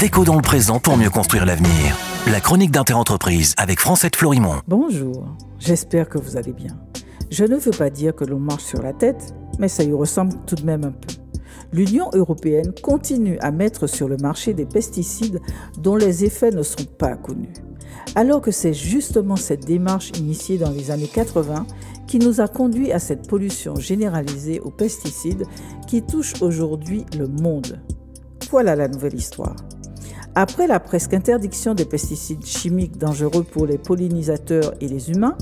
Déco dans le présent pour mieux construire l'avenir. La chronique d'Interentreprise avec Francette Florimond. Bonjour, j'espère que vous allez bien. Je ne veux pas dire que l'on marche sur la tête, mais ça y ressemble tout de même un peu. L'Union européenne continue à mettre sur le marché des pesticides dont les effets ne sont pas connus. Alors que c'est justement cette démarche initiée dans les années 80 qui nous a conduit à cette pollution généralisée aux pesticides qui touche aujourd'hui le monde. Voilà la nouvelle histoire. Après la presque interdiction des pesticides chimiques dangereux pour les pollinisateurs et les humains,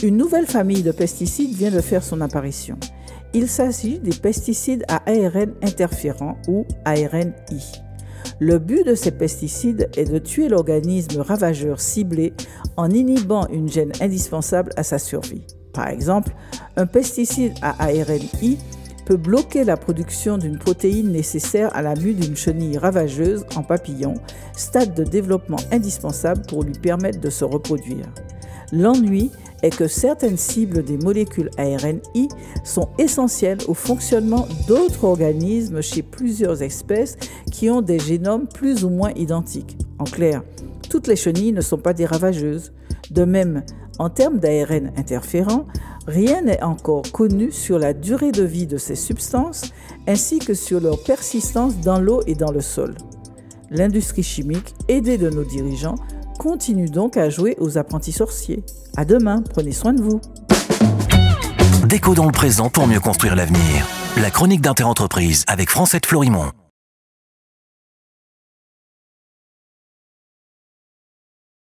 une nouvelle famille de pesticides vient de faire son apparition. Il s'agit des pesticides à ARN interférent ou ARNI. Le but de ces pesticides est de tuer l'organisme ravageur ciblé en inhibant une gène indispensable à sa survie. Par exemple, un pesticide à ARNI peut bloquer la production d'une protéine nécessaire à la mue d'une chenille ravageuse en papillon, stade de développement indispensable pour lui permettre de se reproduire. L'ennui est que certaines cibles des molécules ARNI sont essentielles au fonctionnement d'autres organismes chez plusieurs espèces qui ont des génomes plus ou moins identiques. En clair, toutes les chenilles ne sont pas des ravageuses. De même, en termes d'ARN interférents, rien n'est encore connu sur la durée de vie de ces substances ainsi que sur leur persistance dans l'eau et dans le sol. L'industrie chimique, aidée de nos dirigeants, continue donc à jouer aux apprentis sorciers. À demain, prenez soin de vous. Déco dans le présent pour mieux construire l'avenir. La chronique d'Interentreprise avec Francette Florimond.